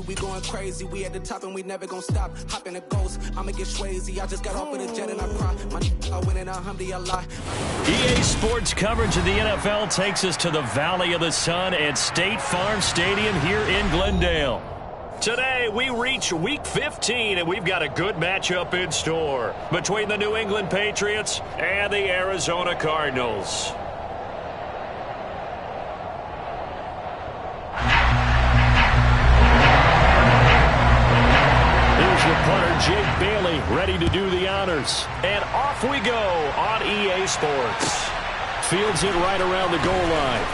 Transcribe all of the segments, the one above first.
We going crazy, we at the top and we never gonna stop. Hop in a ghost, I'ma get Swayze. I just got off with a jet and I cry. I win in Alhamdulillah. EA Sports coverage of the NFL takes us to the Valley of the Sun at State Farm Stadium here in Glendale. Today, we reach Week 15, and we've got a good matchup in store between the New England Patriots and the Arizona Cardinals. Punter Jake Bailey ready to do the honors. And off we go on EA Sports. Fields it right around the goal line.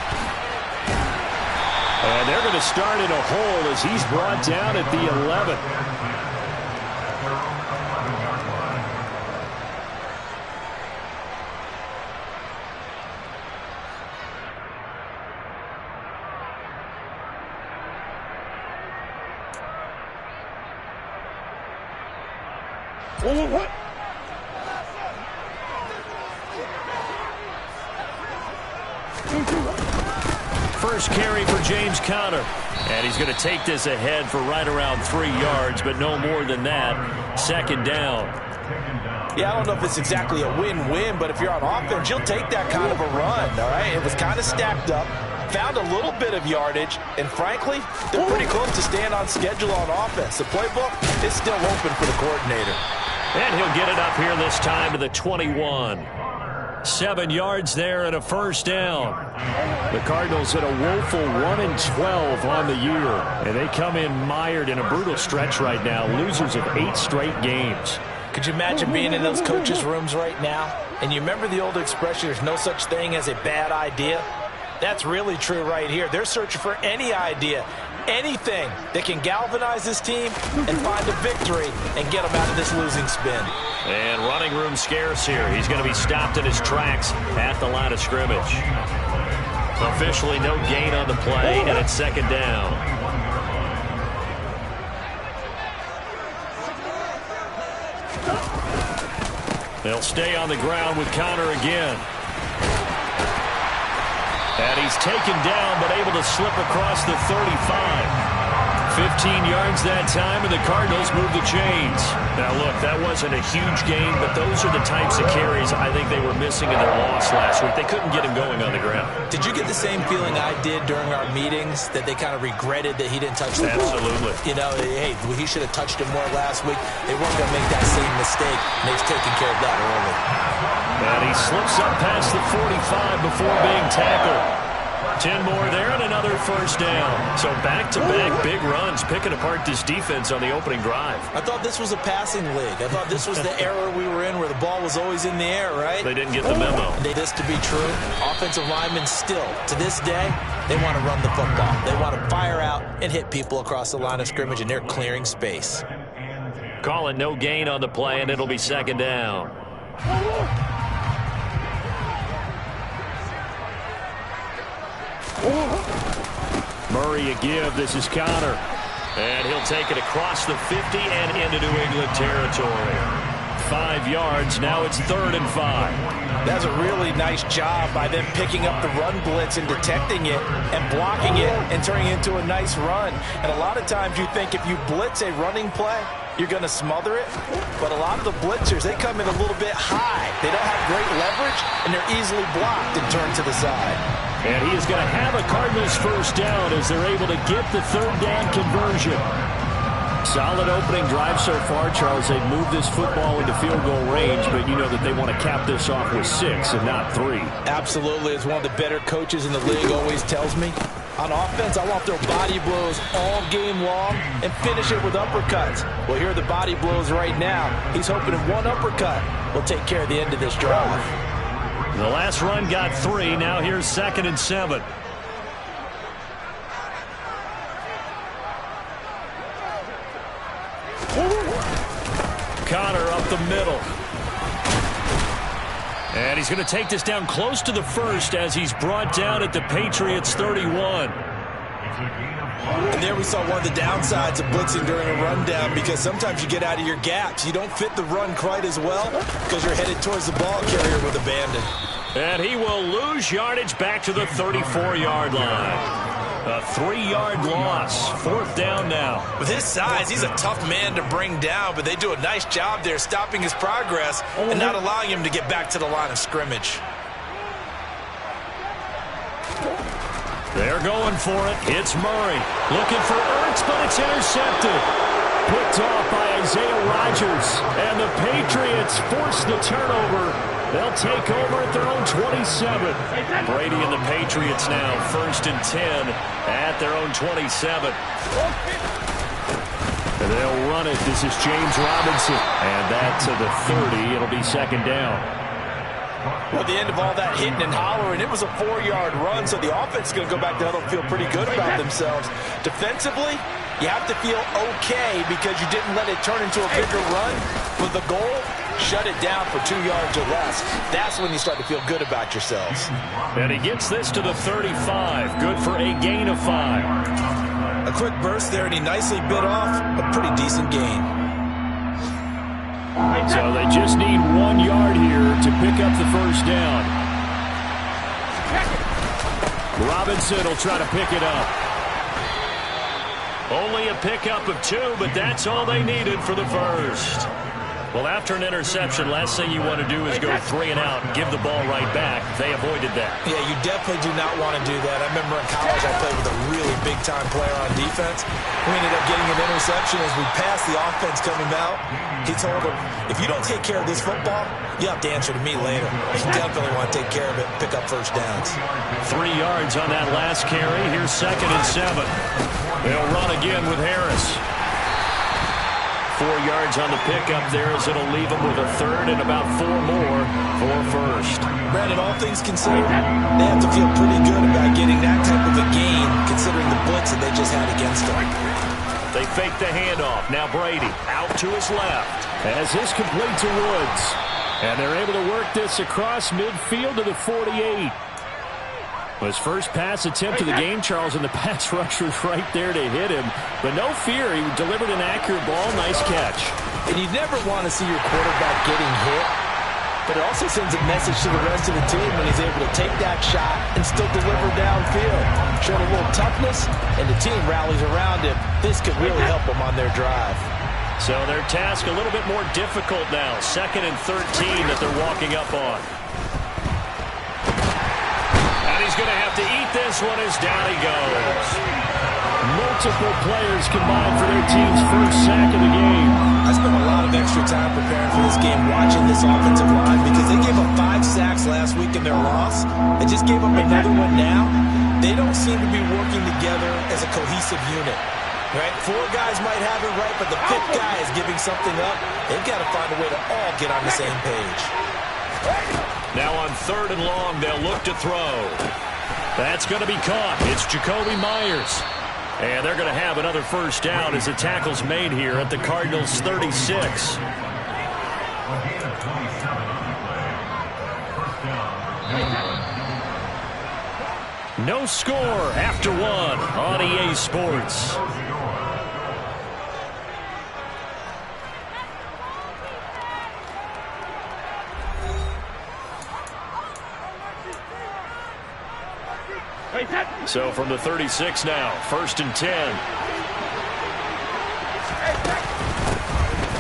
And they're going to start in a hole as he's brought down at the 11. What? First carry for James Conner. And he's going to take this ahead for right around 3 yards, but no more than that. Second down. Yeah, I don't know if it's exactly a win-win, but if you're on offense, you'll take that kind of a run, all right? It was kind of stacked up, found a little bit of yardage, and frankly, they're pretty close to staying on schedule on offense. The playbook is still open for the coordinator. And he'll get it up here this time to the 21. 7 yards there and a first down. The Cardinals at a woeful 1-12 on the year. And they come in mired in a brutal stretch right now. Losers of 8 straight games. Could you imagine being in those coaches' rooms right now? And you remember the old expression, there's no such thing as a bad idea? That's really true right here. They're searching for any idea, anything that can galvanize this team and find a victory and get them out of this losing spin. And running room scarce here. He's going to be stopped in his tracks at the line of scrimmage. Officially no gain on the play, and it's second down. They'll stay on the ground with Conner again. And he's taken down, but able to slip across the 35. 15 yards that time, and the Cardinals move the chains. Now, look, that wasn't a huge gain, but those are the types of carries I think they were missing in their loss last week. They couldn't get him going on the ground. Did you get the same feeling I did during our meetings, that they kind of regretted that he didn't touch the ball? Absolutely. You know, hey, he should have touched him more last week. They weren't going to make that same mistake, and they've taken care of that early. And he slips up past the 45 before being tackled. 10 more there and another first down. So back-to-back big runs, picking apart this defense on the opening drive. I thought this was a passing league. I thought this was the era we were in where the ball was always in the air, right? They didn't get the memo. This to be true, offensive linemen still, to this day, they want to run the football. They want to fire out and hit people across the line of scrimmage, and they're clearing space. Calling no gain on the play, and it'll be second down. Murray a give. This is Conner. And he'll take it across the 50 and into New England territory. 5 yards. Now it's 3rd and 5. That's a really nice job by them picking up the run blitz and detecting it and blocking it and turning it into a nice run. And a lot of times you think if you blitz a running play, you're going to smother it. But a lot of the blitzers, they come in a little bit high. They don't have great leverage, and they're easily blocked and turned to the side. And he is going to have a Cardinals first down as they're able to get the 3rd down conversion. Solid opening drive so far, Charles. They've moved this football into field goal range, but you know that they want to cap this off with 6 and not 3. Absolutely. As one of the better coaches in the league always tells me, on offense, I want their body blows all game long and finish it with uppercuts. Well, here are the body blows right now. He's hoping that one uppercut will take care of the end of this drive. The last run got 3. Now here's 2nd and 7. Conner up the middle. And he's going to take this down close to the 1st as he's brought down at the Patriots 31. And there we saw one of the downsides of blitzing during a rundown, because sometimes you get out of your gaps. You don't fit the run quite as well because you're headed towards the ball carrier with abandon. And he will lose yardage back to the 34-yard line. A 3-yard loss. 4th down now. With his size, he's a tough man to bring down, but they do a nice job there stopping his progress and not allowing him to get back to the line of scrimmage. They're going for it. It's Murray. Looking for Ertz, but it's intercepted. Picked off by Isaiah Rodgers. And the Patriots force the turnover. They'll take over at their own 27. Brady and the Patriots now 1st and 10 at their own 27. And they'll run it. This is James Robinson. And that to the 30. It'll be 2nd down. Well, at the end of all that hitting and hollering, it was a 4-yard run, so the offense is going to go back to huddle and feel pretty good about themselves. Defensively, you have to feel okay because you didn't let it turn into a bigger run. With the goal, shut it down for 2 yards or less. That's when you start to feel good about yourselves. And he gets this to the 35. Good for a gain of 5. A quick burst there, and he nicely bit off a pretty decent gain. So they just need 1 yard here to pick up the 1st down. Robinson will try to pick it up. Only a pickup of 2, but that's all they needed for the 1st. Well, after an interception, last thing you want to do is go 3 and out and give the ball right back. They avoided that. Yeah, you definitely do not want to do that. I remember in college I played with a really big-time player on defense. We ended up getting an interception as we passed the offense coming out. He told him, if you don't take care of this football, you have to answer to me later. You definitely want to take care of it and pick up 1st downs. 3 yards on that last carry. Here's 2nd and 7. They'll run again with Harris. 4 yards on the pickup there as it'll leave them with a 3rd and about 4 more for 1st. Brandon, all things considered, they have to feel pretty good about getting that type of a gain considering the blitz that they just had against them. They fake the handoff. Now Brady out to his left. As this complete to Woods. And they're able to work this across midfield to the 48. His first pass attempt of the game, Charles, and the pass rush was right there to hit him. But no fear, he delivered an accurate ball. Nice catch. And you never want to see your quarterback getting hit, but it also sends a message to the rest of the team when he's able to take that shot and still deliver downfield. Showing a little toughness, and the team rallies around him. This could really help them on their drive. So their task a little bit more difficult now. 2nd and 13 that they're walking up on. He's going to have to eat this one as down he goes. Multiple players combined for their team's 1st sack of the game. I spent a lot of extra time preparing for this game, watching this offensive line, because they gave up 5 sacks last week in their loss. They just gave up another one now. They don't seem to be working together as a cohesive unit. Right? 4 guys might have it right, but the 5th guy is giving something up. They've got to find a way to all get on the same page. Now on 3rd and long, they'll look to throw. That's going to be caught. It's Jacoby Myers. And they're going to have another 1st down as the tackle's made here at the Cardinals' 36. No score after 1 on EA Sports. So from the 36 now, 1st and 10.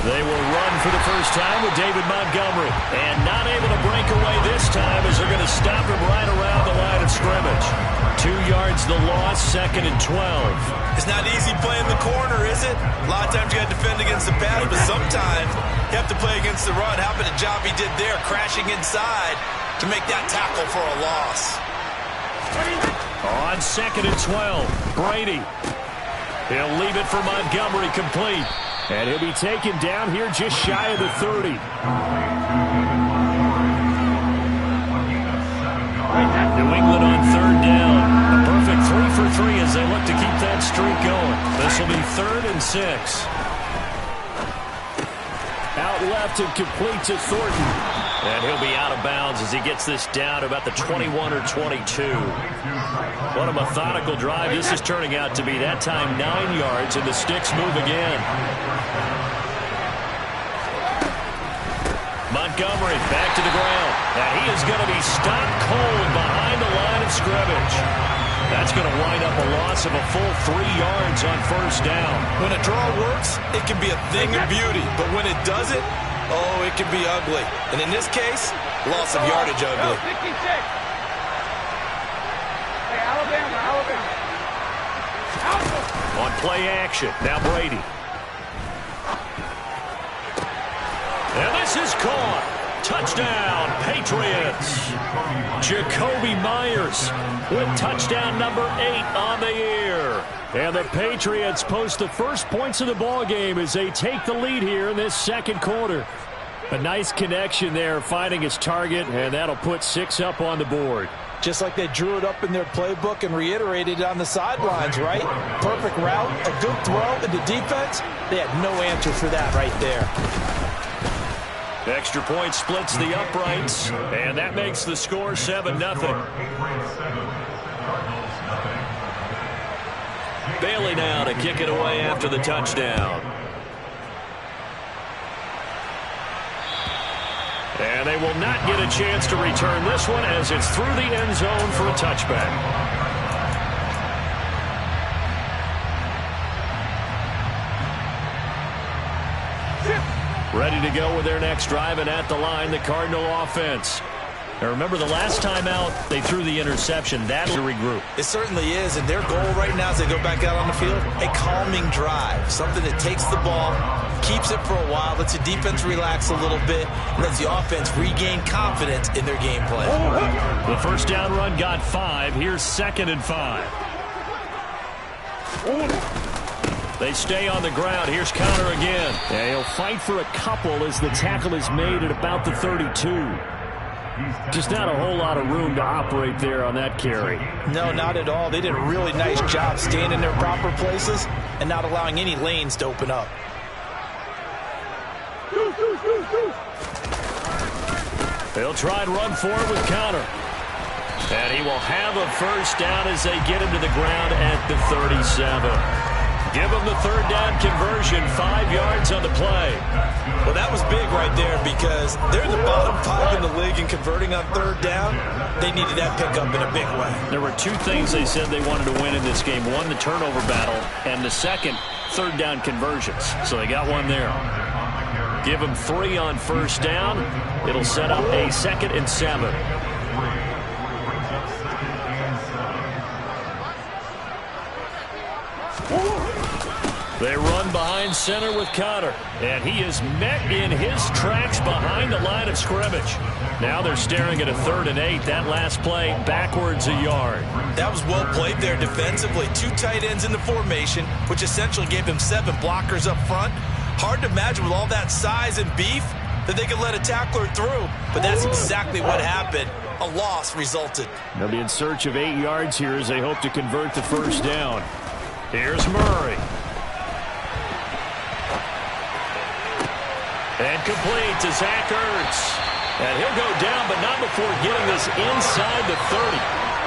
They will run for the first time with David Montgomery. And not able to break away this time as they're going to stop him right around the line of scrimmage. 2 yards the loss, 2nd and 12. It's not easy playing the corner, is it? A lot of times you got to defend against the pass, but sometimes you have to play against the run. How about the job he did there, crashing inside to make that tackle for a loss. On 2nd and 12, Brady. He'll leave it for Montgomery complete. And he'll be taken down here just shy of the 30. New England on 3rd down. A perfect 3 for 3 as they look to keep that streak going. This will be 3rd and 6. Out left and complete to Thornton. And he'll be out of bounds as he gets this down to about the 21 or 22. What a methodical drive this is turning out to be. That time 9 yards, and the sticks move again. Montgomery back to the ground. And he is going to be stopped cold behind the line of scrimmage. That's going to wind up a loss of a full 3 yards on first down. When a draw works, it can be a thing of beauty. But when it doesn't, oh, it can be ugly. And in this case, loss of yardage ugly. On play action, now Brady. And this is caught. Touchdown, Patriots. Jakobi Meyers with touchdown number 8 on the year. And the Patriots post the first points of the ball game as they take the lead here in this second quarter. A nice connection there, finding his target, and that'll put 6 up on the board. Just like they drew it up in their playbook and reiterated it on the sidelines, right? Perfect route, a good throw, and the defense, they had no answer for that right there. Extra point splits the uprights, and that makes the score 7-0. Bailey now to kick it away after the touchdown. And they will not get a chance to return this one as it's through the end zone for a touchback. Ready to go with their next drive, and at the line, the Cardinal offense. Now remember, the last time out, they threw the interception. That'll regroup. It certainly is, and their goal right now as they go back out on the field, a calming drive, something that takes the ball, keeps it for a while, lets the defense relax a little bit, and lets the offense regain confidence in their game plan. The first down run got 5. Here's 2nd and 5. They stay on the ground. Here's Conner again. And he'll fight for a couple as the tackle is made at about the 32. Just not a whole lot of room to operate there on that carry. No, not at all. They did a really nice job staying in their proper places and not allowing any lanes to open up. They'll try and run forward with Conner. And he will have a first down as they get him to the ground at the 37. Give them the third down conversion, 5 yards on the play. Well, that was big right there because they're the bottom 5 in the league in converting on third down. They needed that pickup in a big way. There were 2 things they said they wanted to win in this game. One, the turnover battle, and the second, third down conversions. So they got one there. Give them 3 on first down. It'll set up a 2nd and 7. They run behind center with Conner, and he is met in his tracks behind the line of scrimmage. Now they're staring at a 3rd and 8. That last play backwards a yard. That was well played there defensively. 2 tight ends in the formation, which essentially gave them 7 blockers up front. Hard to imagine with all that size and beef that they could let a tackler through, but that's exactly what happened. A loss resulted. They'll be in search of 8 yards here as they hope to convert the first down. Here's Murray. And complete to Zach Ertz. And he'll go down, but not before getting this inside the 30.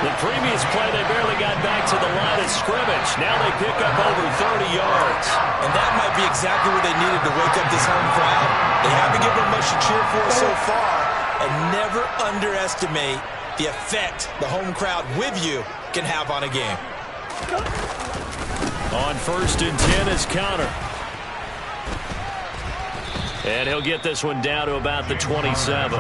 The previous play, they barely got back to the line of scrimmage. Now they pick up over 30 yards. And that might be exactly what they needed to wake up this home crowd. They haven't given them much to cheer for so far. And never underestimate the effect the home crowd with you can have on a game. On 1st and 10 is Conner. And he'll get this one down to about the 27.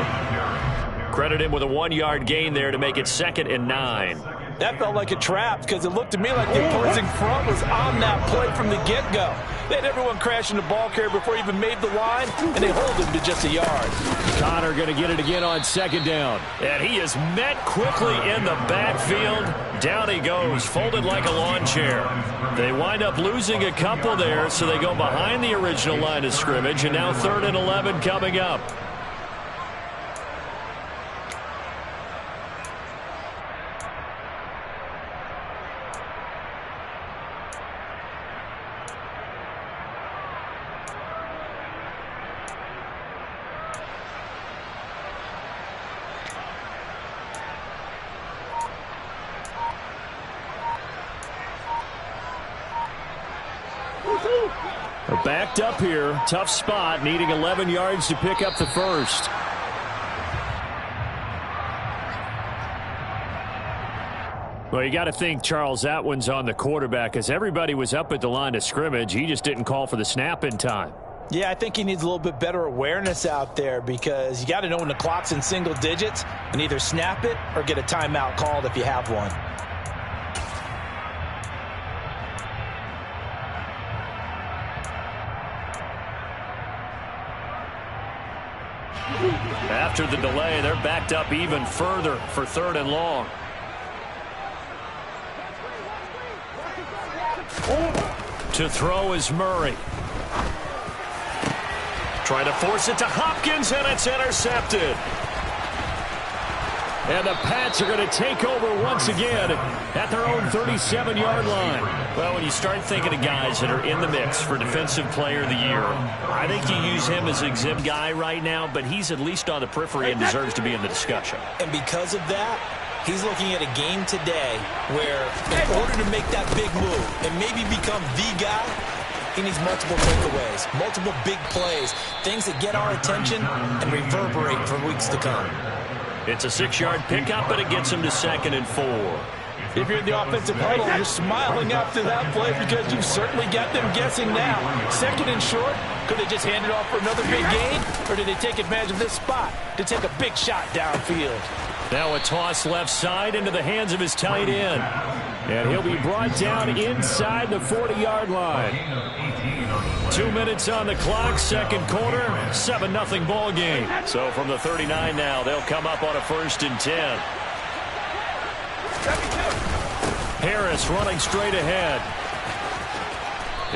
Credit him with a 1-yard gain there to make it 2nd and 9. That felt like a trap because it looked to me like the opposing front was on that play from the get-go. They had everyone crashing the ball carrier before he even made the line, and they hold him to just a yard. Conner going to get it again on 2nd down. And he is met quickly in the backfield. Down he goes, folded like a lawn chair. They wind up losing a couple there, so they go behind the original line of scrimmage, and now 3rd and 11 coming up. backed up here. Tough spot, needing 11 yards to pick up the first. Well, you got to think, Charles, that one's on the quarterback, as everybody was up at the line of scrimmage. He just didn't call for the snap in time. Yeah, I think he needs a little bit better awareness out there, because you got to know when the clock's in single digits and either snap it or get a timeout called if you have one. After the delay, they're backed up even further for 3rd and long. To throw is Murray. Trying to force it to Hopkins, and it's intercepted. And the Pats are going to take over once again at their own 37-yard line. Well, when you start thinking of guys that are in the mix for Defensive Player of the Year, I think you use him as a Zim guy right now, but he's at least on the periphery and deserves to be in the discussion. And because of that, he's looking at a game today where, in order to make that big move and maybe become the guy, he needs multiple takeaways, multiple big plays, things that get our attention and reverberate for weeks to come. It's a 6-yard pickup, but it gets him to 2nd and 4. If you're in the offensive huddle, you're smiling after that play because you've certainly got them guessing now. 2nd and short, could they just hand it off for another big gain, or did they take advantage of this spot to take a big shot downfield? Now a toss left side into the hands of his tight end. And he'll be brought down inside the 40-yard line. 2 minutes on the clock, 2nd quarter, 7-0 ball game. So from the 39 now, they'll come up on a 1st and 10. Harris running straight ahead.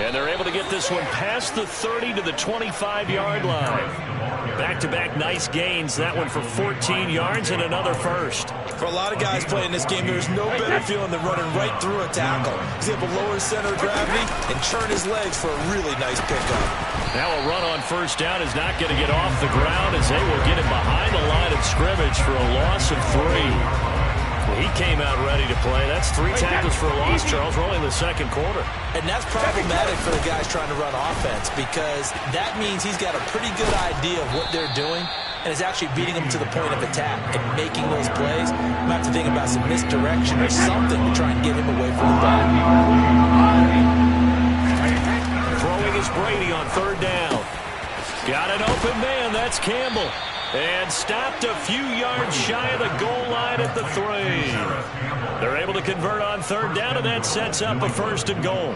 And they're able to get this one past the 30 to the 25-yard line. Back-to-back nice gains. That one for 14 yards and another first. For a lot of guys playing this game, there's no better feeling than running right through a tackle. He's able to lower his center of gravity and churn his legs for a really nice pickup. Now a run on 1st down is not going to get off the ground, as they will get him behind the line of scrimmage for a loss of 3. He came out ready to play. That's 3 tackles for a loss, Charles. We're only in the 2nd quarter. And that's problematic for the guys trying to run offense, because that means he's got a pretty good idea of what they're doing and is actually beating them to the point of attack and making those plays. I'm going to have to think about some misdirection or something to try and get him away from the ball. Throwing is Brady on 3rd down. Got an open man. That's Campbell. And stopped a few yards shy of the goal line at the 3. They're able to convert on 3rd down, and that sets up a 1st and goal.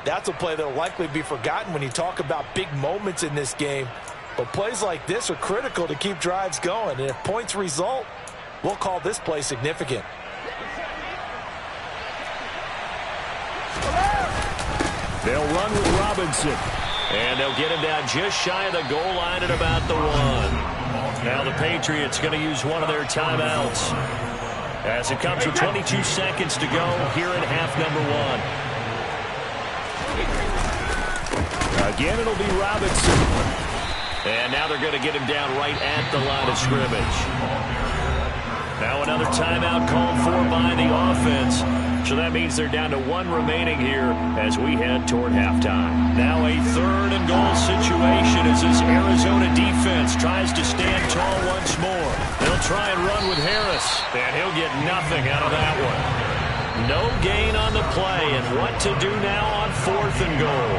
That's a play that will likely be forgotten when you talk about big moments in this game. But plays like this are critical to keep drives going. And if points result, we'll call this play significant. They'll run with Robinson. And they'll get him down just shy of the goal line at about the 1. Now the Patriots going to use one of their timeouts, as it comes with 22 seconds to go here in half number 1. Again, it'll be Robinson. And now they're going to get him down right at the line of scrimmage. Now another timeout called for by the offense. So that means they're down to 1 remaining here as we head toward halftime. Now a 3rd and goal situation as this Arizona defense tries to stand tall once more. They'll try and run with Harris, and he'll get nothing out of that one. No gain on the play, and what to do now on 4th and goal.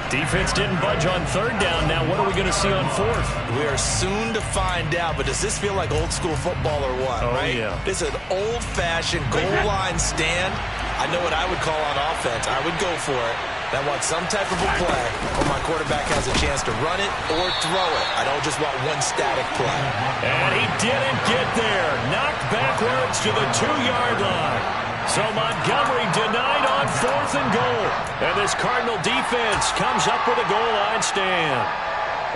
Defense didn't budge on 3rd down. Now what are we going to see on 4th? We are soon to find out, but does this feel like old school football or what? Oh, right? Yeah. This is an old-fashioned goal line stand. I know what I would call on offense. I would go for it. I want some type of a play where my quarterback has a chance to run it or throw it. I don't just want one static play. And he didn't get there. Knocked backwards to the 2-yard line. So Montgomery denied on 4th and goal. And this Cardinal defense comes up with a goal line stand.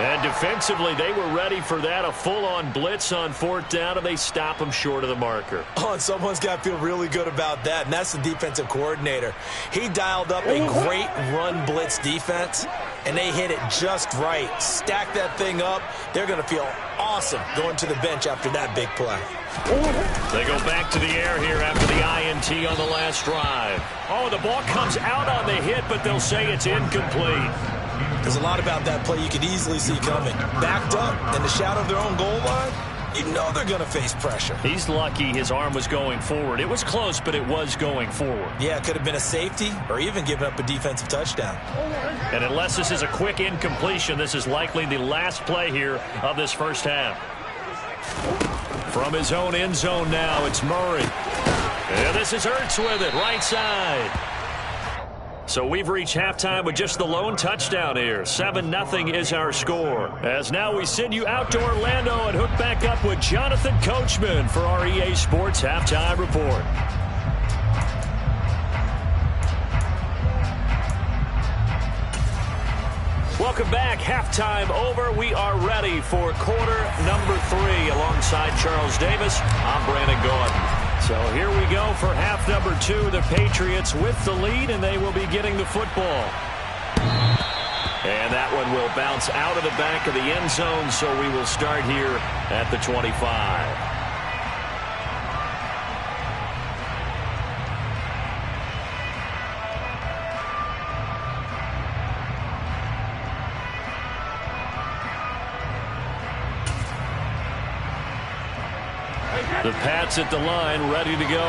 And defensively, they were ready for that, a full-on blitz on 4th down, and they stop them short of the marker. Oh, and someone's got to feel really good about that, and that's the defensive coordinator. He dialed up a great run blitz defense, and they hit it just right. Stack that thing up. They're going to feel awesome going to the bench after that big play. They go back to the air here after the INT on the last drive. Oh, the ball comes out on the hit, but they'll say it's incomplete. There's a lot about that play you could easily see coming. Backed up in the shadow of their own goal line, you know they're going to face pressure. He's lucky his arm was going forward. It was close, but it was going forward. Yeah, it could have been a safety or even given up a defensive touchdown. And unless this is a quick incompletion, this is likely the last play here of this first half. From his own end zone now, it's Murray. And this is Ertz with it, right side. So we've reached halftime with just the lone touchdown here. 7-0 is our score. As now we send you out to Orlando and hook back up with Jonathan Coachman for our EA Sports Halftime Report. Welcome back. Halftime over. We are ready for quarter number 3 alongside Charles Davis. I'm Brandon Gaudin. So here we go for half number 2. The Patriots with the lead, and they will be getting the football. And that one will bounce out of the back of the end zone, so we will start here at the 25. The Pats at the line, ready to go.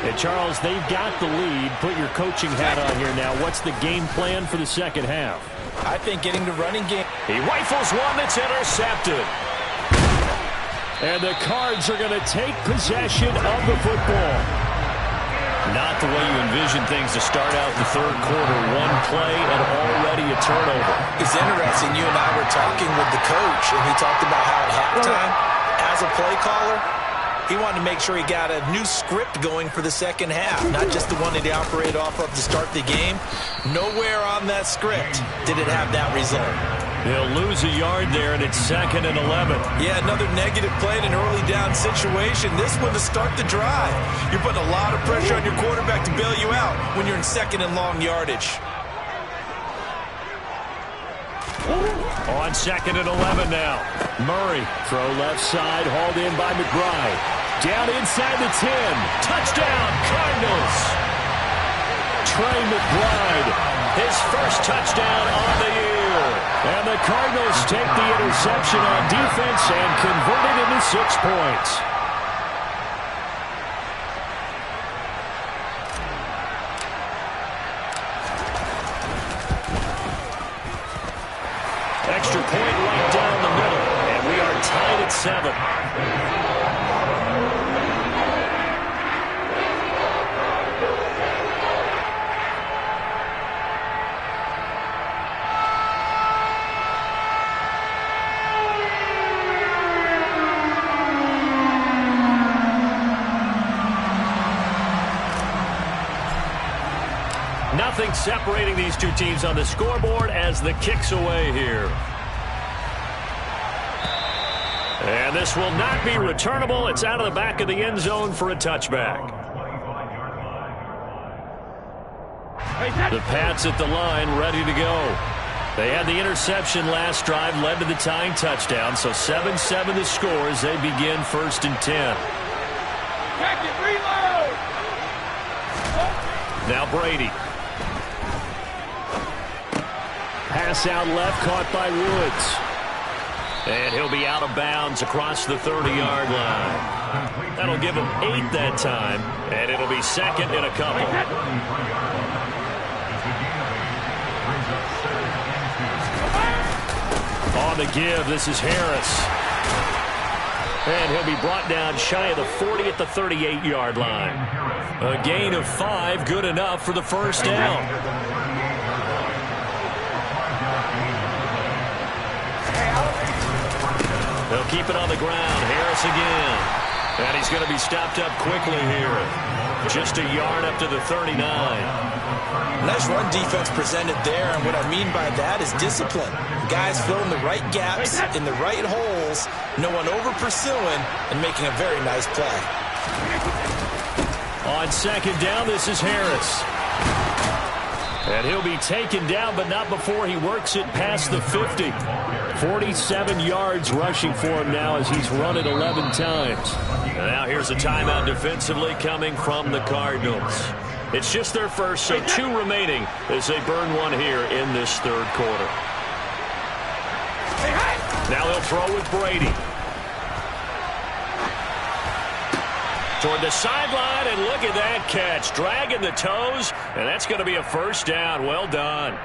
And Charles, they've got the lead. Put your coaching hat on here now. What's the game plan for the second half? I think getting the running game. He rifles one that's intercepted. And the Cards are going to take possession of the football. Not the way you envision things to start out the third quarter. One play and already a turnover. It's interesting. You and I were talking with the coach, and he talked about how at halftime, as a play caller, he wanted to make sure he got a new script going for the second half, not just the one that he operated off of to start the game. Nowhere on that script did it have that result. He'll lose a yard there, and it's 2nd and 11. Yeah, another negative play in an early down situation. This one to start the drive. You're putting a lot of pressure on your quarterback to bail you out when you're in 2nd and long yardage. On 2nd and 11 now. Murray, throw left side, hauled in by McBride. Down inside the 10. Touchdown, Cardinals. Trey McBride, his first touchdown on the year. And the Cardinals take the interception on defense and convert it into 6 points. Extra point right down the middle, and we are tied at 7. Nothing separating these two teams on the scoreboard as the kick's away here. And this will not be returnable. It's out of the back of the end zone for a touchback. The Pats at the line, ready to go. They had the interception last drive, led to the tying touchdown. So 7-7 the score as they begin 1st and 10. Now Brady. Pass out left, caught by Woods. And he'll be out of bounds across the 30-yard line. That'll give him 8 that time, and it'll be 2nd and a couple. On the give, this is Harris. And he'll be brought down shy of the 40 at the 38-yard line. A gain of 5, good enough for the first down. They'll keep it on the ground. Harris again. And he's going to be stopped up quickly here. Just a yard up to the 39. Nice run defense presented there, and what I mean by that is discipline. Guys filling the right gaps in the right holes, no one over-pursuing, and making a very nice play. On 2nd down, this is Harris. And he'll be taken down, but not before he works it past the 50. 47 yards rushing for him now as he's run it 11 times. And now here's a timeout defensively coming from the Cardinals. It's just their first, so 2 remaining as they burn one here in this third quarter. Now they'll throw with Brady. Toward the sideline, and look at that catch. Dragging the toes, and that's going to be a first down. Well done.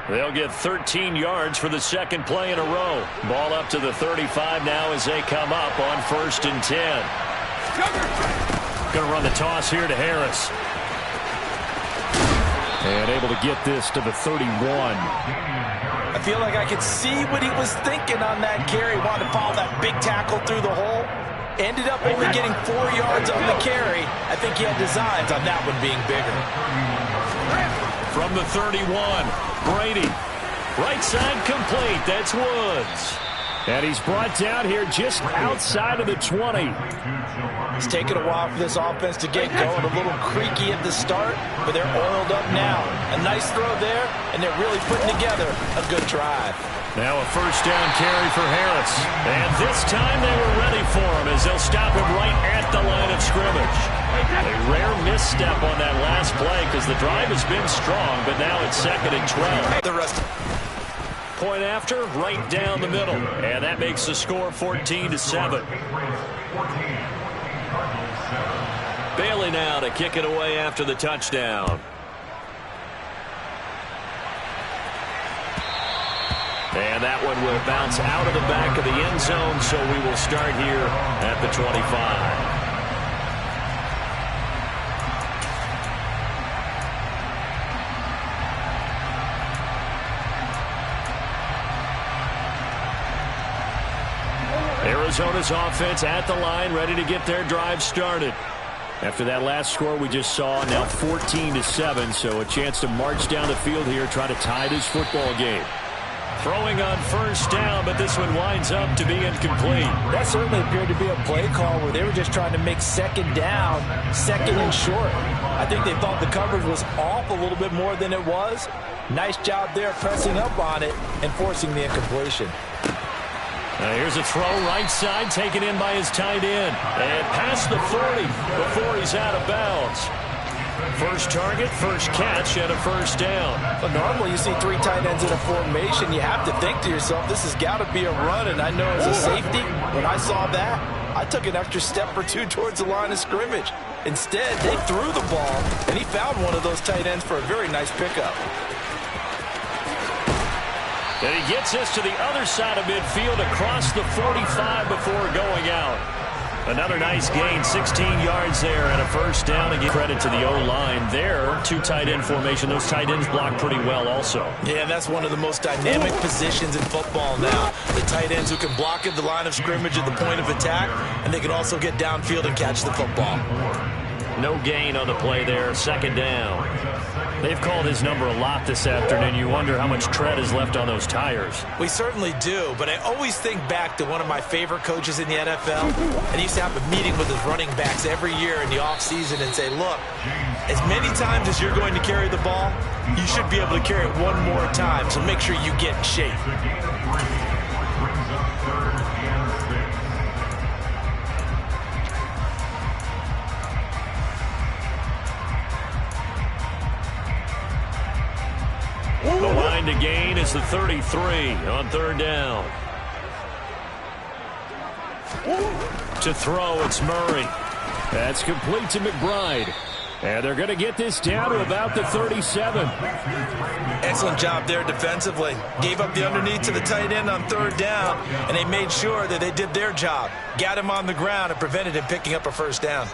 They'll get 13 yards for the second play in a row. Ball up to the 35 now as they come up on 1st and 10. Going to run the toss here to Harris. And able to get this to the 31. I feel like I could see what he was thinking on that carry. Wanted to follow that big tackle through the hole. Ended up only getting 4 yards on the carry. I think he had designs on that one being bigger. From the 31, Brady. Right side complete. That's Woods. And he's brought down here just outside of the 20. It's taken a while for this offense to get going. A little creaky at the start, but they're oiled up now. A nice throw there, and they're really putting together a good drive. Now a first down carry for Harris. And this time they were ready for him as they'll stop him right at the line of scrimmage. A rare misstep on that last play because the drive has been strong, but now it's 2nd and 12. The rest. Point after, right down the middle. And that makes the score 14-7. Bailey now to kick it away after the touchdown. And that one will bounce out of the back of the end zone, so we will start here at the 25. Arizona's offense at the line, ready to get their drive started. After that last score we just saw, now 14-7, so a chance to march down the field here, try to tie this football game. Throwing on first down, but this one winds up to be incomplete. That certainly appeared to be a play call where they were just trying to make 2nd down, 2nd and short. I think they thought the coverage was off a little bit more than it was. Nice job there pressing up on it and forcing the incompletion. Here's a throw right side taken in by his tight end. And past the 40 before he's out of bounds. First target, first catch, and a first down. But normally you see 3 tight ends in a formation. You have to think to yourself, this has got to be a run. And I know as a safety, when I saw that, I took an extra step or 2 towards the line of scrimmage. Instead, they threw the ball, and he found one of those tight ends for a very nice pickup. And he gets us to the other side of midfield across the 45 before going out. Another nice gain, 16 yards there and a first down. And give credit to the O-line there. 2 tight end formation. Those tight ends block pretty well also. Yeah, that's one of the most dynamic positions in football now. The tight ends who can block at the line of scrimmage at the point of attack, and they can also get downfield and catch the football. No gain on the play there, 2nd down. They've called his number a lot this afternoon. You wonder how much tread is left on those tires. We certainly do, but I always think back to one of my favorite coaches in the NFL, and he used to have a meeting with his running backs every year in the offseason and say, look, as many times as you're going to carry the ball, you should be able to carry it one more time, so make sure you get in shape. The line to gain is the 33 on 3rd down. To throw, it's Murray. That's complete to McBride. And they're going to get this down to about the 37. Excellent job there defensively. Gave up the underneath to the tight end on 3rd down, and they made sure that they did their job. Got him on the ground and prevented him picking up a first down.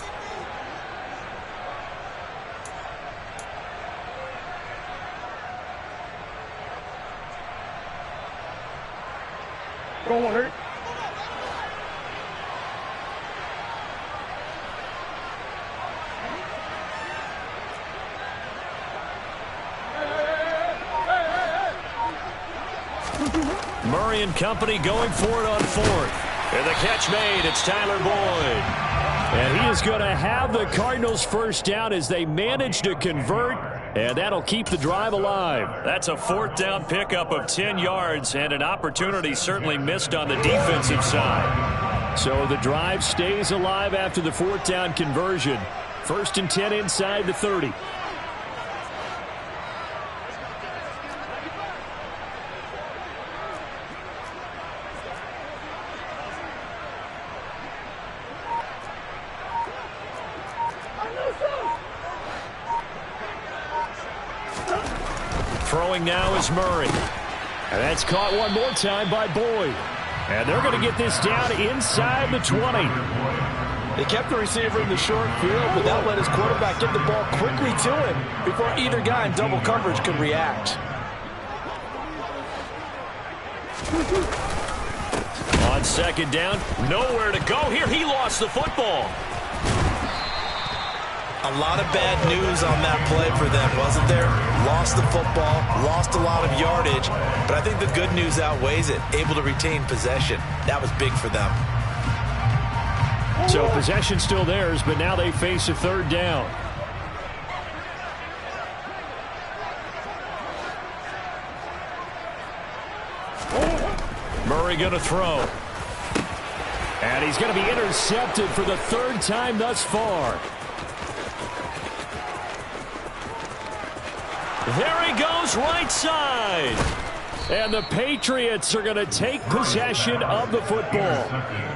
Go on, hurt. Murray and company going for it on 4th. And the catch made. It's Tyler Boyd. And he is going to have the Cardinals first down as they manage to convert. And that'll keep the drive alive. That's a fourth down pickup of 10 yards and an opportunity certainly missed on the defensive side. So the drive stays alive after the fourth down conversion. 1st and 10 inside the 30. Throwing now is Murray. And that's caught one more time by Boyd. And they're going to get this down inside the 20. They kept the receiver in the short field, but that let his quarterback get the ball quickly to him before either guy in double coverage could react. On 2nd down, nowhere to go here. He lost the football. A lot of bad news on that play for them, wasn't there? Lost the football, lost a lot of yardage, but I think the good news outweighs it. Able to retain possession. That was big for them. So possession still theirs, but now they face a 3rd down. Murray going to throw. And he's going to be intercepted for the 3rd time thus far. There he goes, right side. And the Patriots are going to take possession of the football.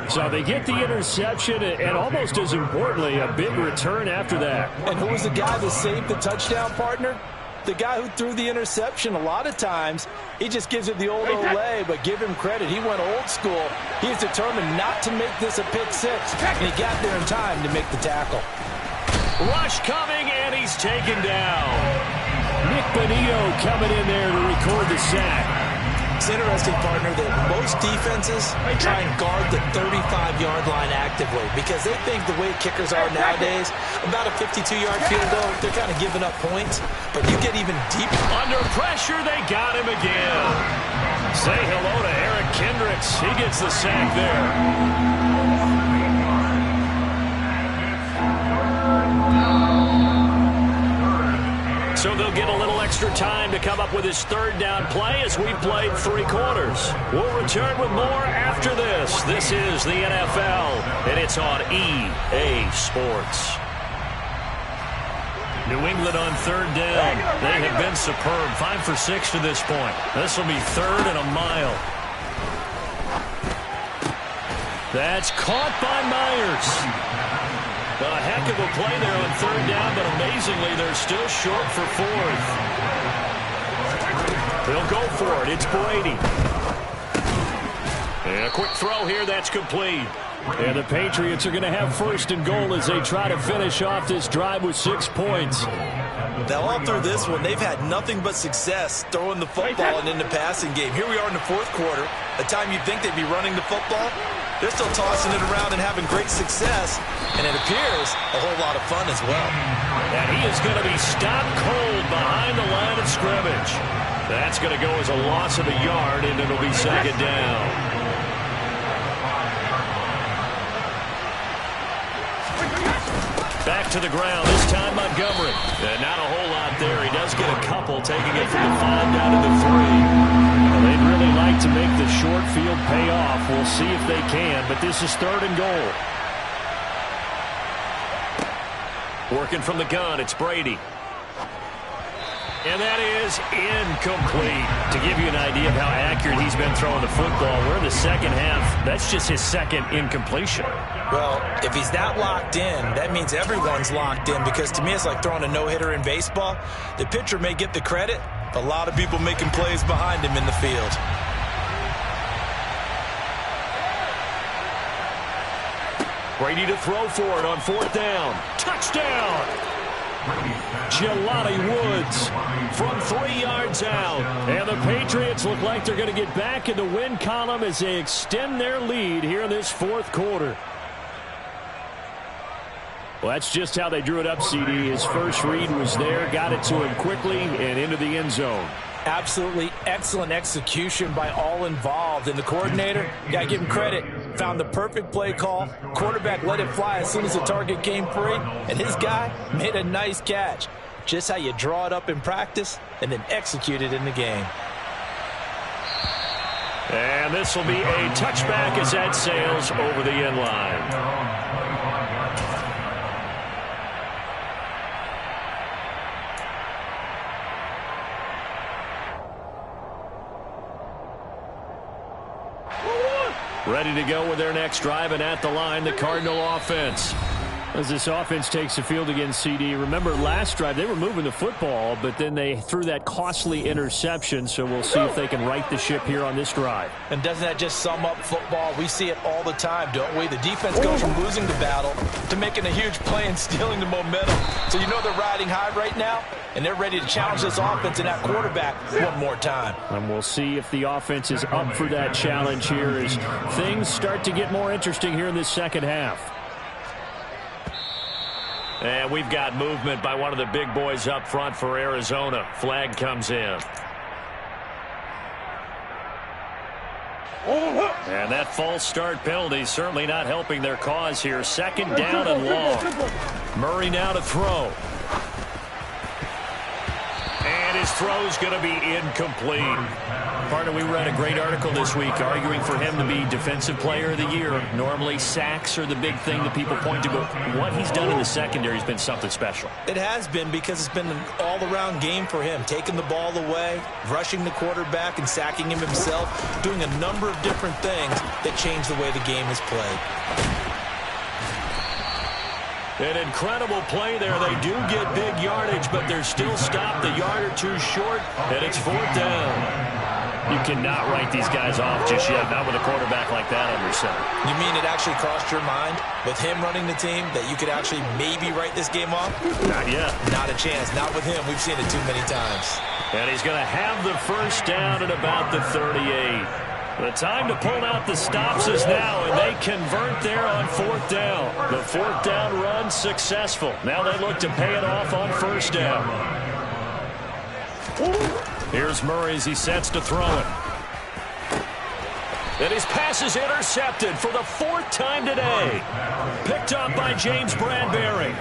So they get the interception, and almost as importantly, a big return after that. And who was the guy that saved the touchdown, partner? The guy who threw the interception. A lot of times, he just gives it the old Olay, but give him credit. He went old school. He's determined not to make this a pick six, and he got there in time to make the tackle. Rush coming, and he's taken down. Nick Bonito coming in there to record the sack. It's interesting, partner, that most defenses try and guard the 35-yard line actively because they think the way kickers are nowadays, about a 52-yard field goal, they're kind of giving up points. But you get even deeper. Under pressure, they got him again. Say hello to Eric Kendricks. He gets the sack there. So they'll get a little extra time to come up with his 3rd down play as we played 3 quarters. We'll return with more after this. This is the NFL, and it's on EA Sports. New England on 3rd down. They have been superb. 5 for 6 to this point. This will be 3rd and a mile. That's caught by Myers. A heck of a play there on 3rd down, but amazingly, they're still short for 4th. They'll go for it. It's Brady. And a quick throw here. That's complete. And the Patriots are going to have 1st and goal as they try to finish off this drive with 6 points. Now, all through this one, they've had nothing but success throwing the football and in the passing game. Here we are in the 4th quarter, a time you'd think they'd be running the football. They're still tossing it around and having great success, and it appears a whole lot of fun as well. And he is going to be stopped cold behind the line of scrimmage. That's going to go as a loss of a yard, and it'll be 2nd down. Back to the ground, this time Montgomery. And not a whole lot there. He does get a couple, taking it from the 5 down to the 3. Well, they'd really like to make the short field pay off. We'll see if they can, but this is 3rd and goal. Working from the gun, it's Brady. And that is incomplete. To give you an idea of how accurate he's been throwing the football, we're in the 2nd half. That's just his 2nd incompletion. Well, if he's that locked in, that means everyone's locked in, because to me it's like throwing a no-hitter in baseball. The pitcher may get the credit, but a lot of people making plays behind him in the field. Brady to throw for it on 4th down. Touchdown! Jelani Woods from 3 yards out. And the Patriots look like they're going to get back in the win column as they extend their lead here in this 4th quarter. Well, that's just how they drew it up, CD. His first read was there, got it to him quickly, and into the end zone. Absolutely excellent execution by all involved. And the coordinator, you got to give him credit, found the perfect play call. Quarterback let it fly as soon as the target came free, and his guy made a nice catch. just how you draw it up in practice and then execute it in the game. And this will be a touchback as that sails over the end line. Ready to go with their next drive, and at the line, the Cardinal offense. As this offense takes the field against CD, remember last drive they were moving the football, but then they threw that costly interception, so we'll see if they can right the ship here on this drive. And doesn't that just sum up football? We see it all the time, don't we? The defense goes from losing the battle to making a huge play and stealing the momentum. So you know they're riding high right now, and they're ready to challenge this offense and that quarterback one more time. And we'll see if the offense is up for that challenge here as things start to get more interesting here in this second half. And we've got movement by one of the big boys up front for Arizona. Flag comes in. And that false start penalty certainly not helping their cause here. Second down and long. Murray now to throw. And his throw's going to be incomplete. Partner, we read a great article this week arguing for him to be Defensive Player of the Year. Normally, sacks are the big thing that people point to, but what he's done in the secondary has been something special. It has been, because it's been an all-around game for him. Taking the ball away, rushing the quarterback, and sacking him himself, doing a number of different things that change the way the game is played. An incredible play there. They do get big yardage, but they're still stopped a yard or two short, and it's fourth down. You cannot write these guys off just yet, not with a quarterback like that under center. You mean it actually crossed your mind with him running the team that you could actually maybe write this game off? Not yet. Not a chance. Not with him. We've seen it too many times. And he's going to have the first down at about the 38. The time to pull out the stops is now, and they convert there on fourth down. The fourth down run successful. Now they look to pay it off on first down. Here's Murray as he sets to throw it. And his pass is intercepted for the fourth time today. Picked up by James Bradbury.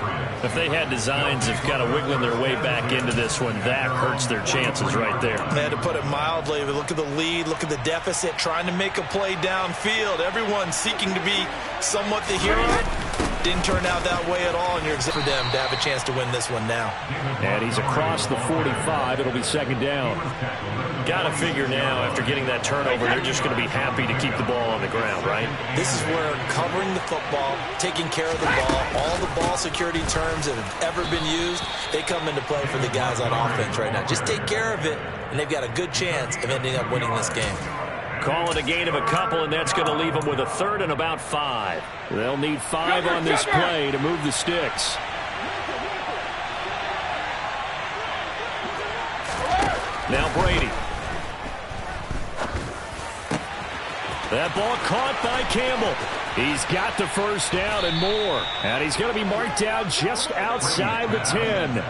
If they had designs of kind of wiggling their way back into this one, that hurts their chances right there. They had to put it mildly. Look at the lead, look at the deficit, trying to make a play downfield. Everyone seeking to be somewhat the hero. Didn't turn out that way at all, and you're excited for them to have a chance to win this one now. And he's across the 45. It'll be second down. Got to figure now, after getting that turnover, they're just going to be happy to keep the ball on the ground, right? This is where covering the football, taking care of the ball, all the ball security terms that have ever been used, they come into play for the guys on offense right now. Just take care of it, and they've got a good chance of ending up winning this game. Call it a gain of a couple, and that's going to leave them with a third and about 5. They'll need 5 on this play to move the sticks. Now Brady. That ball caught by Campbell. He's got the first down and more. And he's going to be marked down just outside the 10.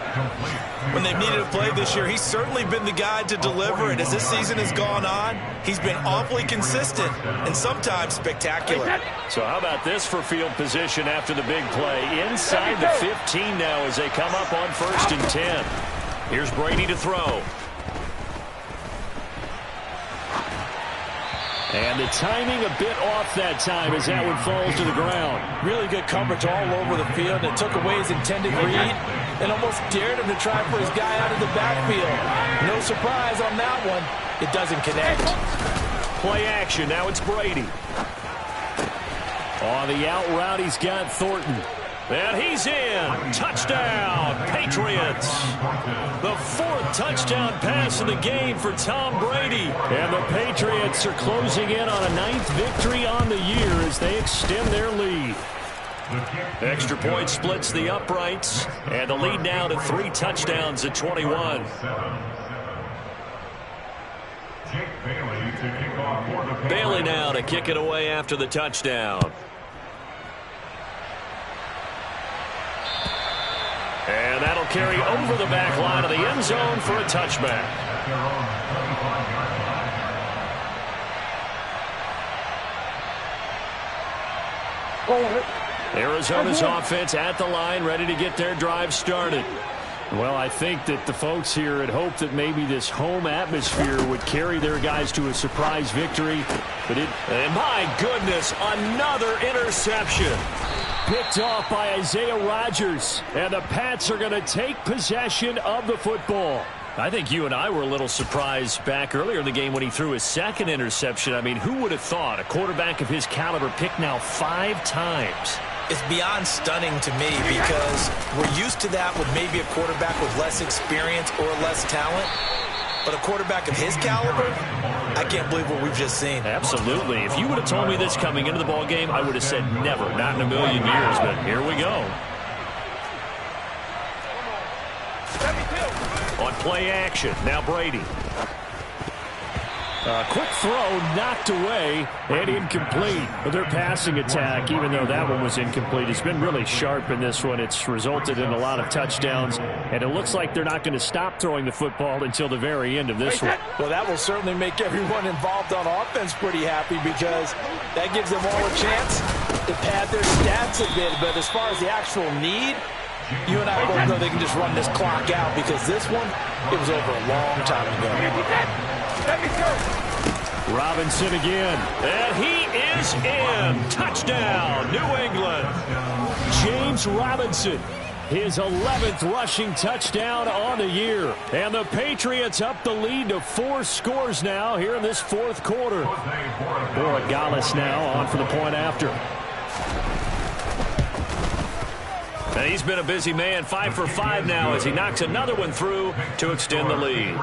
When they've needed a play this year, he's certainly been the guy to deliver it. As this season has gone on, he's been awfully consistent and sometimes spectacular. So how about this for field position after the big play? Inside the 15 now as they come up on first and 10. Here's Brady to throw. And the timing a bit off that time as that one falls to the ground. Really good coverage all over the field. It took away his intended read and almost dared him to try for his guy out of the backfield. No surprise on that one. It doesn't connect. Play action. Now it's Brady. On the out route, he's got Thornton. And he's in. Touchdown, Patriots. The 4th touchdown pass of the game for Tom Brady. And the Patriots are closing in on a 9th victory on the year as they extend their lead. Extra point splits the uprights. And the lead now to 3 touchdowns at 21. Bailey now to kick it away after the touchdown. And that'll carry over the back line of the end zone for a touchback. Arizona's offense at the line, ready to get their drive started. Well, I think that the folks here had hoped that maybe this home atmosphere would carry their guys to a surprise victory. And my goodness, another interception. Picked off by Isaiah Rodgers. And the Pats are going to take possession of the football. I think you and I were a little surprised back earlier in the game when he threw his second interception. I mean, who would have thought a quarterback of his caliber picked now 5 times? It's beyond stunning to me because we're used to that with maybe a quarterback with less experience or less talent. But a quarterback of his caliber, I can't believe what we've just seen. Absolutely. If you would have told me this coming into the ball game, I would have said never, not in a million years. But here we go. On play action, now Brady. Quick throw knocked away and incomplete. Their passing attack, even though that one was incomplete, has been really sharp in this one. It's resulted in a lot of touchdowns, and it looks like they're not going to stop throwing the football until the very end of this one. Well, that will certainly make everyone involved on offense pretty happy because that gives them all a chance to pad their stats a bit. But as far as the actual need, you and I both know they can just run this clock out because this one, it was over a long time ago. Robinson again, and he is in. Touchdown, New England. James Robinson, his 11th rushing touchdown on the year. And the Patriots up the lead to 4 scores now here in this fourth quarter. Borregales now on for the point after. And he's been a busy man, 5 for 5 now as he knocks another one through to extend the lead.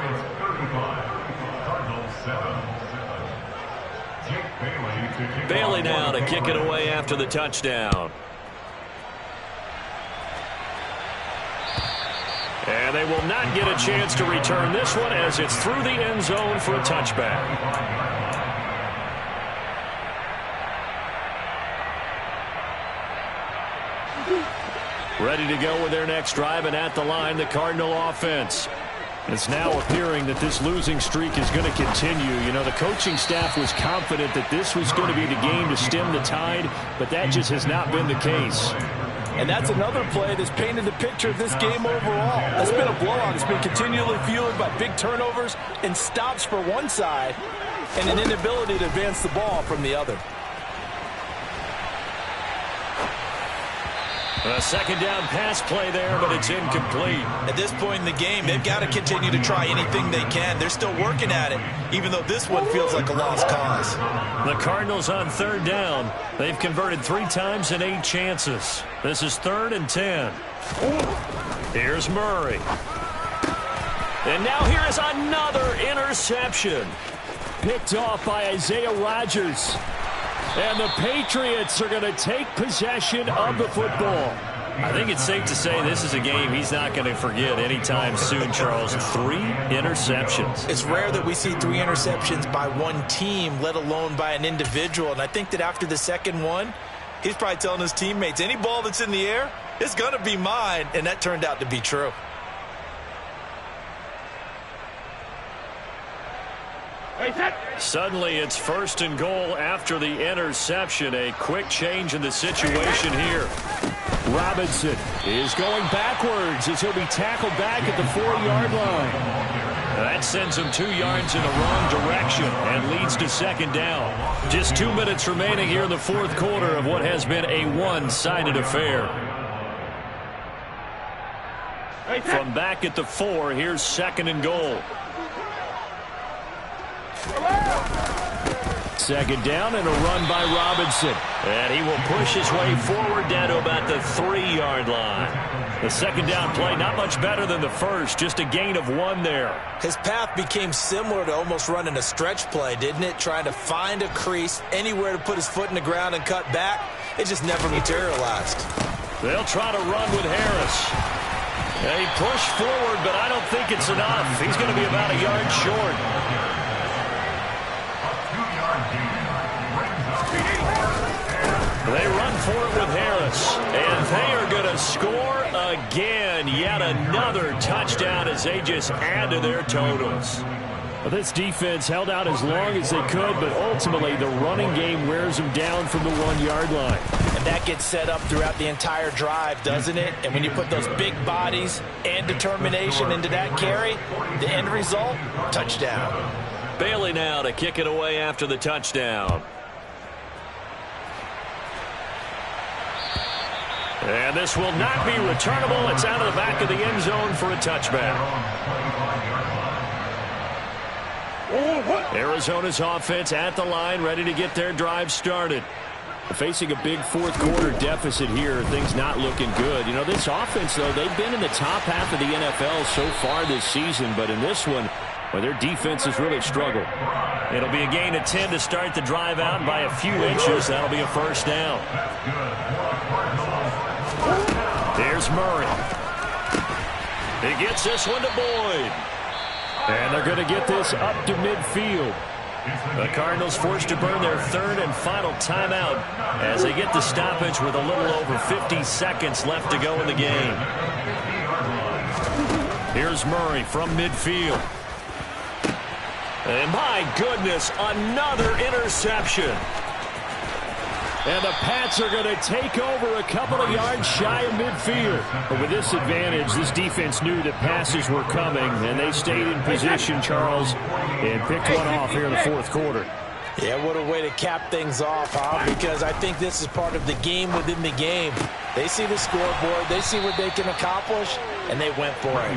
Bailey now to kick it away after the touchdown. And they will not get a chance to return this one as it's through the end zone for a touchback. Ready to go with their next drive, and at the line, the Cardinal offense. It's now appearing that this losing streak is going to continue. You know, the coaching staff was confident that this was going to be the game to stem the tide, but that just has not been the case. And that's another play that's painted the picture of this game overall. It's been a blowout. It's been continually fueled by big turnovers and stops for one side and an inability to advance the ball from the other. A second down pass play there, but it's incomplete. At this point in the game, they've got to continue to try anything they can. They're still working at it, even though this one feels like a lost cause. The Cardinals on third down. They've converted 3 times in 8 chances. This is 3rd and 10. Here's Murray. And now here is another interception. Picked off by Isaiah Rodgers. And the Patriots are going to take possession of the football. I think it's safe to say this is a game he's not going to forget anytime soon, Charles. 3 interceptions. It's rare that we see 3 interceptions by one team, let alone by an individual. And I think that after the second one, he's probably telling his teammates, any ball that's in the air, it's going to be mine. And that turned out to be true. Suddenly it's 1st and goal after the interception. A quick change in the situation here. Robinson is going backwards as he'll be tackled back at the 4-yard line. That sends him 2 yards in the wrong direction and leads to 2nd down. Just 2 minutes remaining here in the fourth quarter of what has been a one-sided affair. From back at the 4, here's 2nd and goal. 2nd down and a run by Robinson. And he will push his way forward down to about the 3-yard line. The 2nd down play not much better than the first, just a gain of 1 there. His path became similar to almost running a stretch play, didn't it? Trying to find a crease, anywhere to put his foot in the ground and cut back. It just never materialized. They'll try to run with Harris. They push forward, but I don't think it's enough. He's going to be about a yard short. They run for it with Harris, and they are going to score again. Yet another touchdown as they just add to their totals. Well, this defense held out as long as they could, but ultimately the running game wears them down from the 1-yard line. And that gets set up throughout the entire drive, doesn't it? And when you put those big bodies and determination into that carry, the end result, touchdown. Bailey now to kick it away after the touchdown. And this will not be returnable. It's out of the back of the end zone for a touchback. Arizona's offense at the line, ready to get their drive started. Facing a big fourth-quarter deficit here, things not looking good. You know, this offense, though, they've been in the top half of the NFL so far this season, but in this one, well, their defense has really struggled. It'll be a gain of 10 to start the drive out by a few inches. That'll be a first down. There's Murray. He gets this one to Boyd. And they're going to get this up to midfield. The Cardinals forced to burn their third and final timeout as they get the stoppage with a little over 50 seconds left to go in the game. Here's Murray from midfield. And my goodness, another interception. And the Pats are going to take over a couple of yards shy of midfield. But with this advantage, this defense knew that passes were coming, and they stayed in position, Charles, and picked one off here in the fourth quarter. Yeah, what a way to cap things off, huh? Because I think this is part of the game within the game. They see the scoreboard, they see what they can accomplish, and they went for it.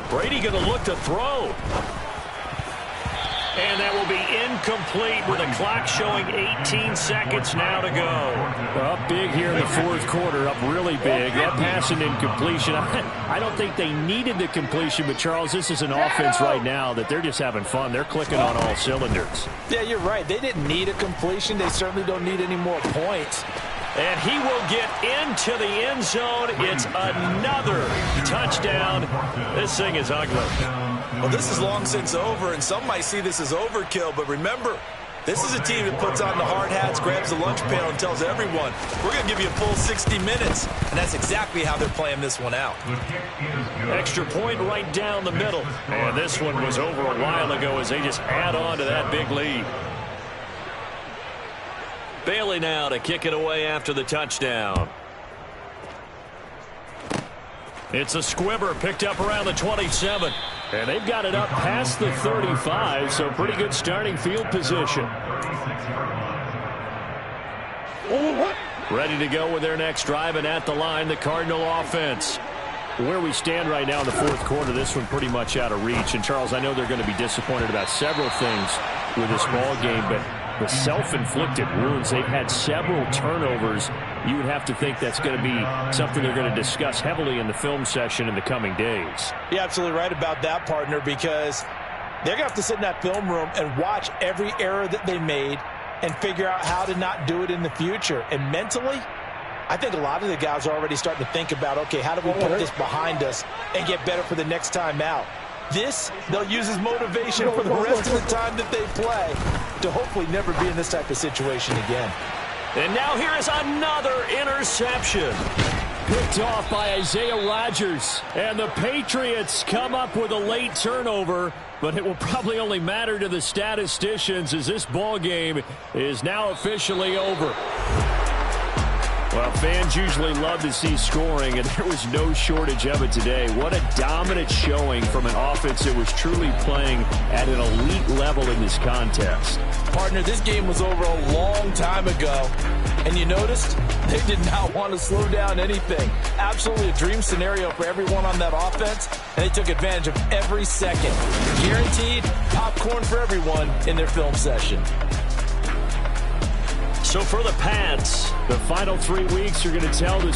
Brady going to look to throw. And that will be incomplete with a clock showing 18 seconds now to go. Up big here in the fourth quarter, up really big. That pass and incompletion. I don't think they needed the completion, but Charles, this is an offense right now that they're just having fun. They're clicking on all cylinders. Yeah, you're right. They didn't need a completion. They certainly don't need any more points. And he will get into the end zone. It's another touchdown. This thing is ugly. Well, this is long since over, and some might see this as overkill. But remember, this is a team that puts on the hard hats, grabs the lunch pail, and tells everyone, we're going to give you a full 60 minutes. And that's exactly how they're playing this one out. Extra point right down the middle. And this one was over a while ago as they just add on to that big lead. Bailey now to kick it away after the touchdown. It's a squibber picked up around the 27. And they've got it up past the 35, so pretty good starting field position. Ready to go with their next drive, and at the line, the Cardinal offense. Where we stand right now in the fourth quarter, this one pretty much out of reach. And, Charles, I know they're going to be disappointed about several things with this ball game, but the self-inflicted wounds, they've had several turnovers. You would have to think that's going to be something they're going to discuss heavily in the film session in the coming days. You're absolutely right about that, partner, because they're going to have to sit in that film room and watch every error that they made and figure out how to not do it in the future. And mentally, I think a lot of the guys are already starting to think about, okay, how do we put this behind us and get better for the next time out? This, they'll use as motivation for the rest of the time that they play to hopefully never be in this type of situation again. And now here is another interception. Picked off by Isaiah Rodgers. And the Patriots come up with a late turnover, but it will probably only matter to the statisticians as this ball game is now officially over. Well, fans usually love to see scoring, and there was no shortage of it today. What a dominant showing from an offense that was truly playing at an elite level in this contest. Partner, this game was over a long time ago, and you noticed they did not want to slow down anything. Absolutely a dream scenario for everyone on that offense, and they took advantage of every second. Guaranteed popcorn for everyone in their film session. So for the Pats, the final 3 weeks are going to tell the